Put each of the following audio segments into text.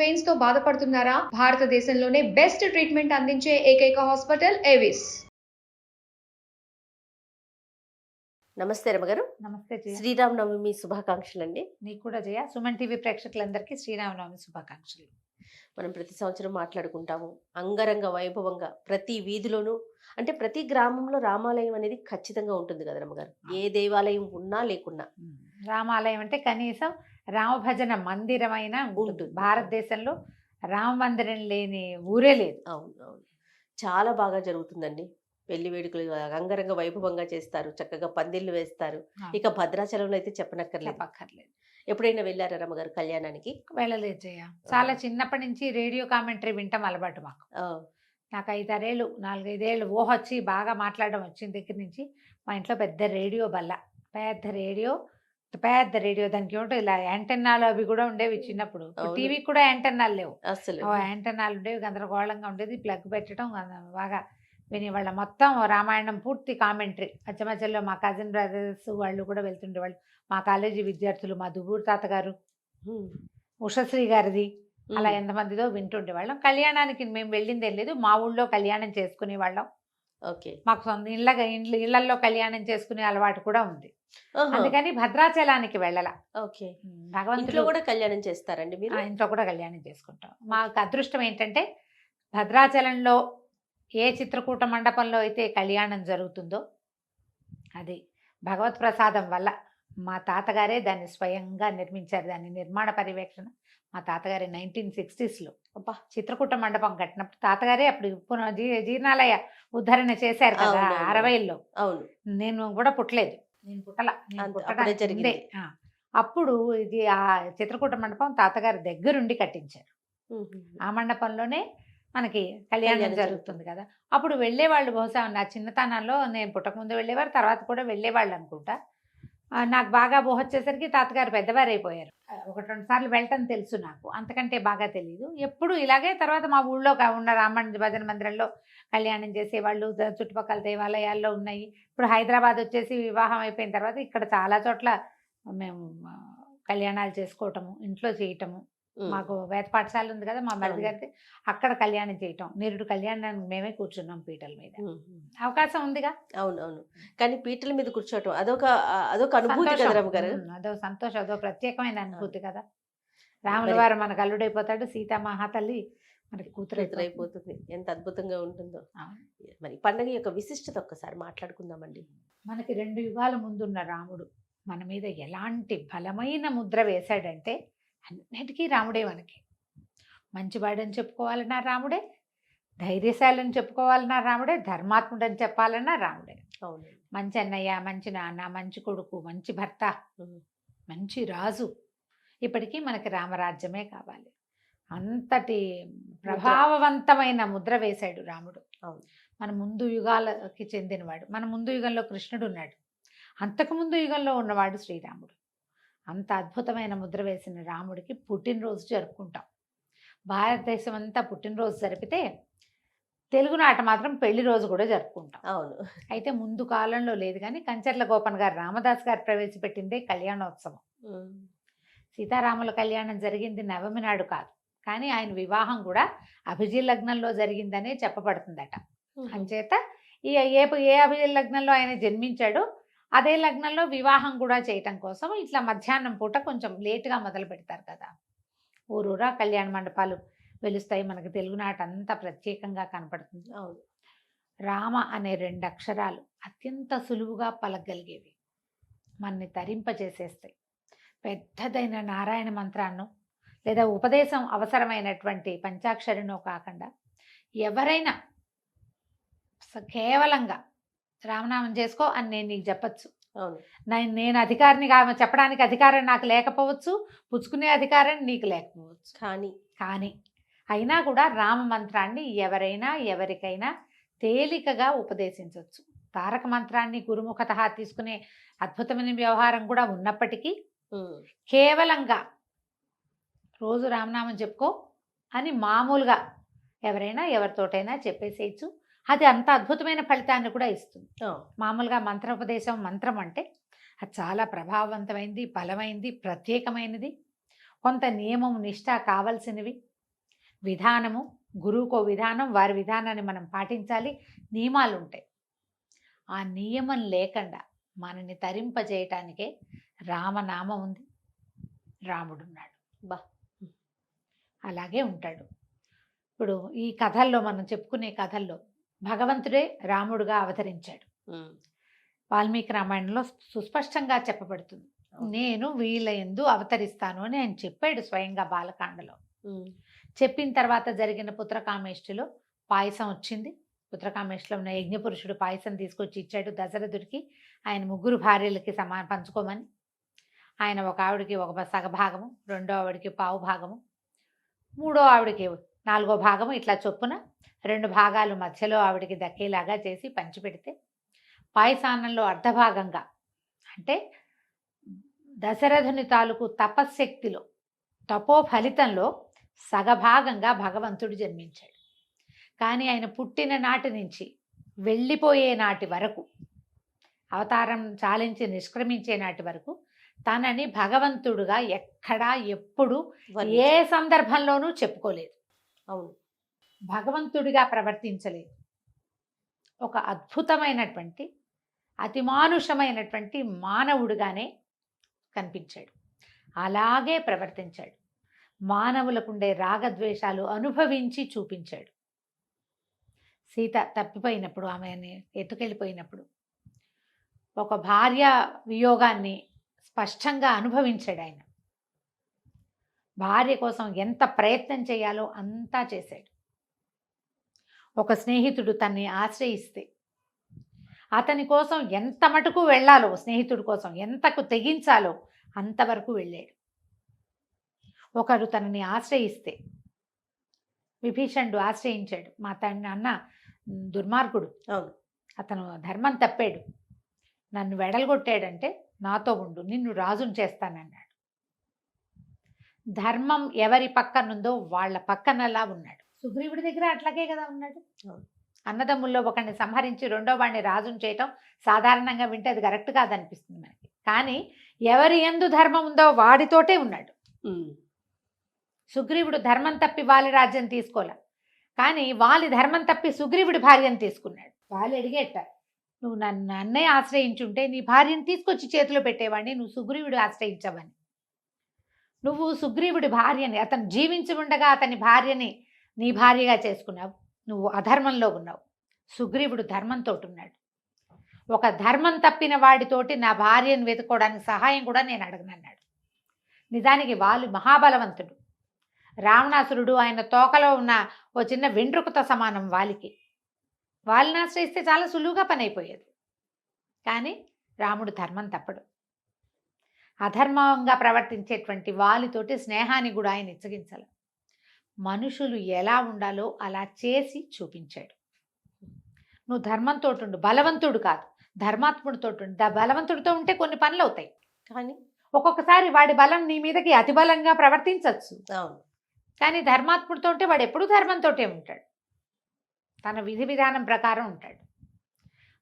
Veins తో బాధపడుతున్నారా? భారతదేశంలోనే బెస్ట్ ట్రీట్మెంట్ అందించే ఏకైక హాస్పిటల్ ఏవిస్. నమస్తే రమగారు. నమస్తే జయ. శ్రీరామనవమి శుభాకాంక్షలు అండి. నీకు కూడా జయ. సుమన్ టీవీ ప్రేక్షకులందరికీ శ్రీరామనవమి శుభాకాంక్షలు. మనం ప్రతి సంవత్సరం మాట్లాడుకుంటాము అంగరంగ వైభవంగా ప్రతి వీధిలోనూ, అంటే ప్రతి గ్రామంలో రామాలయం అనేది ఖచ్చితంగా ఉంటుంది కదా రమగారు, ఏ దేవాలయం ఉన్నా లేకున్నా. రామాలయం అంటే కనీసం రామభజన మందిరమైన ఉంటుంది. భారతదేశంలో రామ మందిరం లేని ఊరే లేదు. అవును అవును, చాలా బాగా జరుగుతుందండి. పెళ్లి వేడుకలు అంగరంగ వైభవంగా చేస్తారు, చక్కగా పందిళ్ళు వేస్తారు. ఇక భద్రాచలంలో అయితే చెప్పనక్కర్లేదు. ఎప్పుడైనా వెళ్ళారా రమ్మగారు కళ్యాణానికి? వెళ్ళలేదు జయ. చాలా చిన్నప్పటి నుంచి రేడియో కామెంటరీ వింటాం అలవాటు మాకు. నాకు 4-5 ఏళ్ళు ఊహ వచ్చి బాగా మాట్లాడడం వచ్చిన దగ్గర నుంచి మా ఇంట్లో పెద్ద రేడియో బల్ల, పెద్ద రేడియో దానికి ఏమిటో ఇలా యాంటెన్నాలు అవి కూడా ఉండేవి చిన్నప్పుడు. టీవీ కూడా యాంటెన్నాలు లేవు, అసలు యాంటెన్నాలు ఉండేవి, గందరగోళంగా ఉండేది. ప్లగ్ పెట్టడం బాగా వినేవాళ్ళ. మొత్తం రామాయణం పూర్తి కామెంటరీ. మధ్య మధ్యలో మా కజిన్ బ్రదర్స్ వాళ్ళు కూడా వెళ్తుండేవాళ్ళు. మా కాలేజీ విద్యార్థులు, మా దువ్వూరు తాతగారు, ఉషశ్రీ గారిది, అలా ఎంతమందిదో వింటుండేవాళ్ళం. కళ్యాణానికి మేము వెళ్ళింది లేదు, మా ఊళ్ళో కళ్యాణం చేసుకునేవాళ్ళం. ఓకే, మాకు సొంత ఇళ్లలో కళ్యాణం చేసుకునే అలవాటు కూడా ఉంది. అందుకని భద్రాచలానికి వెళ్ళాల. ఓకే, భగవంతుడు కూడా కళ్యాణం చేస్తారండి మీరు? ఇంట్లో కూడా కళ్యాణం చేసుకుంటాం. మాకు అదృష్టం ఏంటంటే భద్రాచలంలో ఏ చిత్రకూట మండపంలో అయితే కళ్యాణం జరుగుతుందో అది భగవత్ ప్రసాదం వల్ల. మా తాతగారే దాన్ని స్వయంగా నిర్మించారు. దాని నిర్మాణ పర్యవేక్షణ మా తాతగారే 1960s చిత్రకూట మండపం కట్టినప్పుడు తాతగారే అప్పుడు జీర్ణాలయ ఉద్ధరణ చేశారు కదా 60లో. అవును, నేను కూడా పుట్టలేదు, నేను పుట్టడానికి అప్పుడు ఇది ఆ చిత్రకూట మండపం తాతగారి దగ్గరుండి కట్టించారు. ఆ మండపంలోనే మనకి కళ్యాణం జరుగుతుంది కదా. అప్పుడు వెళ్ళేవాళ్ళు, బహుశా నా చిన్నతనంలో, నేను పుట్టకముందు వెళ్ళేవారు, తర్వాత కూడా వెళ్ళేవాళ్ళు అనుకుంటా. నాకు బాగా ఊహ వచ్చేసరికి తాతగారు పెద్దవారు అయిపోయారు. 1-2 సార్లు వెళ్ళటం తెలుసు నాకు, అంతకంటే బాగా తెలియదు. ఎప్పుడు ఇలాగే తర్వాత మా ఊళ్ళో ఉన్న భజన మందిరంలో కళ్యాణం చేసేవాళ్ళు. చుట్టుపక్కల దేవాలయాల్లో ఉన్నాయి. ఇప్పుడు హైదరాబాద్ వచ్చేసి వివాహం అయిపోయిన తర్వాత ఇక్కడ చాలా చోట్ల మేము కళ్యాణాలు చేసుకోవటము, ఇంట్లో చేయటము. మాకు వేద పాఠశాల ఉంది కదా మా మరిది గారికి, అక్కడ కళ్యాణం చేయటం, నిరుడు కళ్యాణానికి మేమే కూర్చున్నాం పీటల మీద. అవకాశం ఉందిగా. అవునవును, కానీ పీటల మీద కూర్చోవటం అదొక అనుభూతి కదా రమ్మగారు. అదో సంతోషం, అదో ప్రత్యేకమైన అనుభూతి కదా. రాముల వారు మనకు అల్లుడైపోతాడు, సీతామహాతల్లి మనకి కూతురు అయిపోతుంది. ఎంత అద్భుతంగా ఉంటుందో. మరి పండుగ యొక్క విశిష్టత ఒక్కసారి మాట్లాడుకుందామండి. మనకి 2 యుగాల ముందున్న రాముడు మన మీద ఎలాంటి బలమైన ముద్ర వేశాడంటే, అన్నిటికీ రాముడే. మనకి మంచివాడని చెప్పుకోవాలన్నా రాముడే, ధైర్యశాలని చెప్పుకోవాలన్నా రాముడే, ధర్మాత్ముడని చెప్పాలన్నా రాముడే. మంచి అన్నయ్య, మంచి నాన్న, మంచి కొడుకు, మంచి భర్త, మంచి రాజు. ఇప్పటికీ మనకి రామరాజ్యమే కావాలి. అంతటి ప్రభావవంతమైన ముద్ర వేశాడు రాముడు. మన ముందు యుగాలకి చెందినవాడు. మన ముందు యుగంలో కృష్ణుడు ఉన్నాడు, అంతకుముందు యుగంలో ఉన్నవాడు శ్రీరాముడు. అంత అద్భుతమైన ముద్ర వేసిన రాముడికి పుట్టినరోజు జరుపుకుంటాం. భారతదేశం అంతా పుట్టినరోజు జరిపితే తెలుగునాట మాత్రం పెళ్లి రోజు కూడా జరుపుకుంటాం. అవును, అయితే ముందు కాలంలో లేదు, కానీ కంచర్ల గోపన్ గారు, రామదాస్ గారు ప్రవేశపెట్టిందే కళ్యాణోత్సవం. సీతారాముల కళ్యాణం జరిగింది నవమి నాడు కాదు, కానీ ఆయన వివాహం కూడా అభిజిత్ లగ్నంలో జరిగిందనే చెప్పబడుతుందట. అంచేత ఏ అభిజిత్ లగ్నంలో ఆయన జన్మించాడో అదే లగ్నంలో వివాహం కూడా చేయటం కోసం ఇట్లా మధ్యాహ్నం పూట కొంచెం లేటుగా మొదలు పెడతారు కదా. ఊరూరా కళ్యాణ మండపాలు వెలుస్తాయి. మనకి తెలుగునాట అంతా ప్రత్యేకంగా కనపడుతుంది. రామ అనే 2 అక్షరాలు అత్యంత సులువుగా పలకగలిగేవి, మనని తరింపచేసేస్తాయి. పెద్దదైన నారాయణ మంత్రాన్ని లేదా ఉపదేశం అవసరమైనటువంటి పంచాక్షరినో కాకుండా ఎవరైనా కేవలంగా రామనామం చేసుకో అని నేను నీకు చెప్పచ్చు. నేను అధికారిని చెప్పడానికి అధికారం నాకు లేకపోవచ్చు, పుచ్చుకునే అధికారం నీకు లేకపోవచ్చు. కానీ అయినా కూడా రామ మంత్రాన్ని ఎవరైనా ఎవరికైనా తేలికగా ఉపదేశించవచ్చు. తారక మంత్రాన్ని గురుముఖత తీసుకునే అద్భుతమైన వ్యవహారం కూడా ఉన్నప్పటికీ కేవలంగా రోజు రామనామం చెప్పుకో అని మామూలుగా ఎవరైనా ఎవరితోటైనా చెప్పేసేయచ్చు. అది అంత అద్భుతమైన ఫలితాన్ని కూడా ఇస్తుంది. మామూలుగా మంత్రోపదేశం, మంత్రం అంటే అది చాలా ప్రభావవంతమైనది, బలమైనది, ప్రత్యేకమైనది. కొంత నియమం నిష్ఠ కావాల్సినవి, విధానము, గురువుకో విధానం, వారి విధానాన్ని మనం పాటించాలి, నియమాలు ఉంటాయి. ఆ నియమం లేకుండా మనని తరింపజేయటానికే రామనామం ఉంది, రాముడున్నాడు. బా అలాగే ఉంటాడు. ఇప్పుడు ఈ కథల్లో మనం చెప్పుకునే కథల్లో భగవంతుడే రాముడుగా అవతరించాడు. వాల్మీకి రామాయణంలో సుస్పష్టంగా చెప్పబడుతుంది, నేను వీళ్ళ యందు అవతరిస్తాను అని ఆయన చెప్పాడు స్వయంగా బాలకాండలో. చెప్పిన తర్వాత జరిగిన పుత్రకామేష్టిలో పాయసం వచ్చింది. పుత్రకామేష్టిలో ఉన్న యజ్ఞపురుషుడు పాయసం తీసుకొచ్చి ఇచ్చాడు దశరథుడికి, ఆయన 3 భార్యలకి పంచుకోమని. ఆయన ఒక ఆవిడికి ఒక సగభాగము, రెండో ఆవిడికి పావు భాగము, మూడో ఆవిడికి 4వ భాగము, ఇట్లా చొప్పున 2 భాగాలు మధ్యలో ఆవిడికి దక్కేలాగా చేసి పంచిపెడితే, పాయసాన్నంలో అర్ధభాగంగా అంటే దశరథుని తాలూకు తపశ్శక్తిలో, తపో ఫలితంలో సగభాగంగా భగవంతుడు జన్మించాడు. కానీ ఆయన పుట్టిన నాటి నుంచి వెళ్ళిపోయే నాటి వరకు, అవతారం చాలించి నిష్క్రమించే నాటి వరకు తనని భగవంతుడుగా ఎక్కడా ఎప్పుడు ఏ సందర్భంలోనూ చెప్పుకోలేదు. అవును, భగవంతుడిగా ప్రవర్తించలేదు. ఒక అద్భుతమైనటువంటి అతిమానుషమైనటువంటి మానవుడిగానే కనిపించాడు. అలాగే ప్రవర్తించాడు. మానవులకుండే రాగద్వేషాలు అనుభవించి చూపించాడు. సీత తప్పిపోయినప్పుడు, ఆమెని ఎత్తుకెళ్ళిపోయినప్పుడు ఒక భార్య వియోగాన్ని స్పష్టంగా అనుభవించాడు ఆయన. భార్య కోసం ఎంత ప్రయత్నం చేయాలో అంతా చేశాడు. ఒక స్నేహితుడు తన్ని ఆశ్రయిస్తే అతని కోసం ఎంత మటుకు వెళ్ళాలో, స్నేహితుడి కోసం ఎంతకు తెగించాలో అంతవరకు వెళ్ళాడు. ఒకరు తనని ఆశ్రయిస్తే, విభీషణుడు ఆశ్రయించాడు, మా తండ్రి అన్న దుర్మార్గుడు, అతను ధర్మం తప్పాడు, నన్ను వెడలగొట్టాడంటే నాతో ఉండు, నిన్ను రాజును చేస్తానన్నాడు. ధర్మం ఎవరి పక్కనుందో వాళ్ళ పక్కనలా ఉన్నాడు. సుగ్రీవుడి దగ్గర అట్లాగే కదా ఉన్నాడు. అన్నదమ్ముల్లో ఒకరిని సంహరించి రెండో వాడిని రాజును చేయటం సాధారణంగా వింటే అది కరెక్ట్ కాదనిపిస్తుంది మనకి. కానీ ఎవరి యందు ధర్మం ఉందో వాడితోటే ఉన్నాడు. సుగ్రీవుడు ధర్మం తప్పి వాలి రాజ్యం తీసుకోలే, కానీ వాలి ధర్మం తప్పి సుగ్రీవుడి భార్యను తీసుకున్నాడు. వాలి అడిగేట, నువ్వు నన్ను అన్నయ్య ఆశ్రయించుంటే నీ భార్యను తీసుకొచ్చి చేతిలో పెట్టేవాడిని, నువ్వు సుగ్రీవుడు ఆశ్రయించవని. నువ్వు సుగ్రీవుడి భార్యని, అతను జీవించి ఉండగా అతని భార్యని నీ భార్యగా చేసుకున్నావు, నువ్వు అధర్మంలో ఉన్నావు. సుగ్రీవుడు ధర్మంతో ఉన్నాడు. ఒక ధర్మం తప్పిన వాడితోటి నా భార్యను వెతుక్కోవడానికి సహాయం కూడా నేను అడగనన్నాడు. నిజానికి వాళ్ళు మహాబలవంతుడు. రావణాసురుడు ఆయన తోకలో ఉన్న ఓ చిన్న వెంట్రుకతో సమానం వాలికి. వాళ్ళని ఆశ్రయిస్తే చాలా సులువుగా పని అయిపోయేది. కానీ రాముడు ధర్మం తప్పడు. అధర్మంగా ప్రవర్తించేటువంటి వాలితోటి స్నేహాన్ని కూడా ఆయన ఇచ్చగించాలి. మనుషులు ఎలా ఉండాలో అలా చేసి చూపించాడు. నువ్వు ధర్మంతో ఉండు, బలవంతుడు కాదు, ధర్మాత్ముడితో ఉండు. బలవంతుడితో ఉంటే కొన్ని పనులు అవుతాయి, కానీ ఒక్కొక్కసారి వాడి బలం నీ మీదకి అతి బలంగా ప్రవర్తించవచ్చు. కానీ ధర్మాత్ముడితో ఉంటే వాడు ఎప్పుడూ ధర్మంతోటే ఉంటాడు, తన విధి విధానం ప్రకారం ఉంటాడు.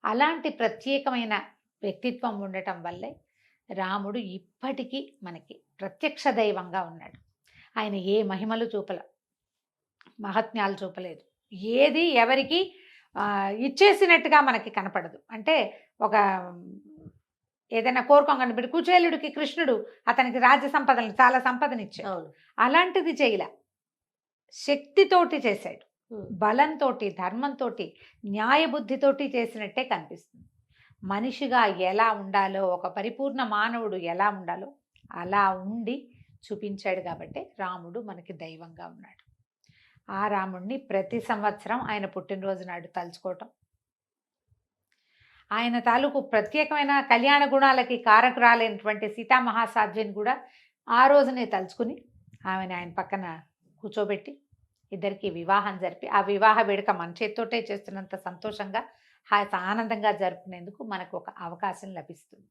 అలాంటి ప్రత్యేకమైన వ్యక్తిత్వం ఉండటం వల్లే రాముడు ఇప్పటికీ మనకి ప్రత్యక్ష దైవంగా ఉన్నాడు. ఆయన ఏ మహిమలు చూపల, మహత్యాలు చూపలేదు, ఏది ఎవరికి ఇచ్చేసినట్టుగా మనకి కనపడదు. అంటే ఒక ఏదైనా కోరుకోగానే ఇప్పుడు కుచేలుడికి కృష్ణుడు అతనికి రాజ్య సంపదలు చాలా సంపదనిచ్చాడు, అలాంటిది చేయలే, శక్తితోటి చేశాడు, బలంతో, ధర్మంతో, న్యాయబుద్ధితోటి చేసినట్టే కనిపిస్తుంది. మనిషిగా ఎలా ఉండాలో, ఒక పరిపూర్ణ మానవుడు ఎలా ఉండాలో అలా ఉండి చూపించాడు. కాబట్టి రాముడు మనకి దైవంగా ఉన్నాడు. ఆ రాముడిని ప్రతి సంవత్సరం ఆయన పుట్టినరోజు నాడు తలుచుకోవటం, ఆయన తాలూకు ప్రత్యేకమైన కళ్యాణ గుణాలకి కారకురాలైనటువంటి సీతామహాసాధ్విని కూడా ఆ రోజునే తలుచుకుని ఆమెను ఆయన పక్కన కూర్చోబెట్టి ఇద్దరికి వివాహం జరిపి, ఆ వివాహ వేడుక మన చేత్తోటే చేస్తున్నంత సంతోషంగా ఆనందంగా జరుపుకునేందుకు మనకు ఒక అవకాశం లభిస్తుంది.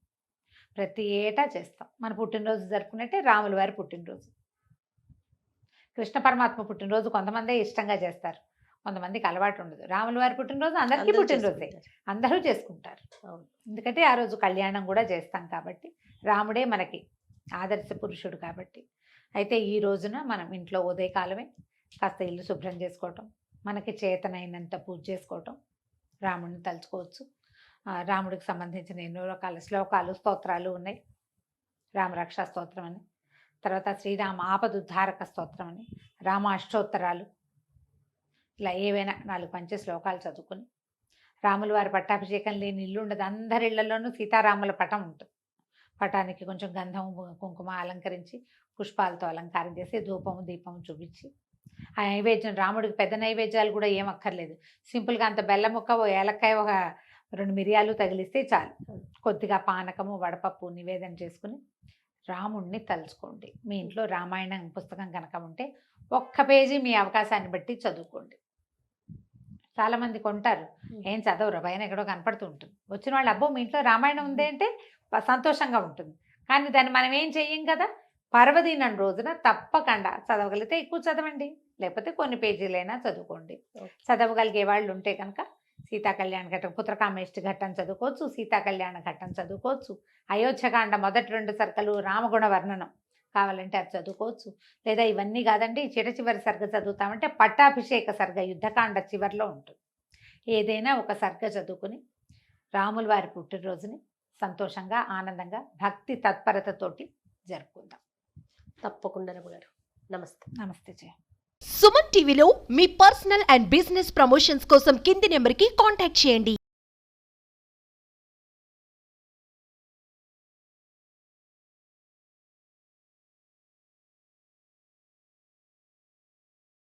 ప్రతి ఏటా చేస్తాం. మన పుట్టినరోజు జరుపుకున్నట్టే రాముల వారి పుట్టినరోజు, కృష్ణ పరమాత్మ పుట్టినరోజు కొంతమందే ఇష్టంగా చేస్తారు, కొంతమందికి అలవాటు ఉండదు. రాముల వారి పుట్టినరోజు అందరికీ పుట్టినరోజే, అందరూ చేసుకుంటారు. ఎందుకంటే ఆ రోజు కళ్యాణం కూడా చేస్తాం కాబట్టి, రాముడే మనకి ఆదర్శ పురుషుడు కాబట్టి అయితే ఈ రోజున మనం ఇంట్లో ఉదయకాలమే కాస్త ఇల్లు శుభ్రం చేసుకోవటం, మనకి చేతనైనంత పూజ చేసుకోవటం, రాముడిని తలుచుకోవచ్చు. రాముడికి సంబంధించిన ఎన్నో రకాల శ్లోకాలు, స్తోత్రాలు ఉన్నాయి. రామరక్షా స్తోత్రం అని, తర్వాత శ్రీరామ ఆపదుద్ధారక స్తోత్రం అని, రామ అష్టోత్తరాలు, ఇలా ఏవైనా 4 శ్లోకాలు చదువుకుని, రాముల వారి పట్టాభిషేకం లేని ఇల్లు ఉండదు. అందరి ఇళ్లలోనూ సీతారాముల పటం ఉంటుంది. పటానికి కొంచెం గంధం కుంకుమ అలంకరించి, పుష్పాలతో అలంకారం చేసి, ధూపము దీపము చూపించి, ఆ నైవేద్యం రాముడికి పెద్ద నైవేద్యాలు కూడా ఏం అక్కర్లేదు. సింపుల్గా అంత బెల్లం ముక్క, ఓ ఏలక్కాయ, ఒక 2 మిరియాలు తగిలిస్తే చాలు. కొద్దిగా పానకము, వడపప్పు నివేదన చేసుకుని రాముడిని తలుచుకోండి. మీ ఇంట్లో రామాయణం పుస్తకం కనుక ఉంటే 1 పేజీ మీ అవకాశాన్ని బట్టి చదువుకోండి. చాలామంది కొంటారు, ఏం చదవరు, పైన ఎక్కడో కనపడుతూ ఉంటుంది. వచ్చిన వాళ్ళు అబ్బో మీ ఇంట్లో రామాయణం ఉంది అంటే సంతోషంగా ఉంటుంది. కానీ దాన్ని మనం ఏం చెయ్యం కదా. పర్వదినం రోజున తప్పకుండా చదవగలిగితే ఎక్కువ చదవండి, లేకపోతే కొన్ని పేజీలైనా చదువుకోండి. చదవగలిగే వాళ్ళు ఉంటే కనుక సీతా కళ్యాణ ఘట్టం, పుత్రకామేష్టి ఘట్టం చదువుకోవచ్చు, సీతా కళ్యాణ ఘట్టం చదువుకోవచ్చు, అయోధ్యకాండ మొదటి 2 సర్గలు, రామగుణ వర్ణనం కావాలంటే అది చదువుకోవచ్చు. లేదా ఇవన్నీ కాదండి, చివరి సర్గ చదువుతామంటే పట్టాభిషేక సర్గ యుద్ధకాండ చివరిలో ఉంటుంది. ఏదైనా ఒక సర్గ చదువుకుని రాముల వారి పుట్టినరోజుని సంతోషంగా, ఆనందంగా, భక్తి తత్పరతతోటి జరుపుకుందాం. తప్పకుండా రమ్మగారు. నమస్తే. నమస్తే జయ. సుమన్ టీవీలో మీ పర్సనల్ అండ్ బిజినెస్ ప్రమోషన్స్ కోసం కింది నెంబర్కి కాంటాక్ట్ చేయండి.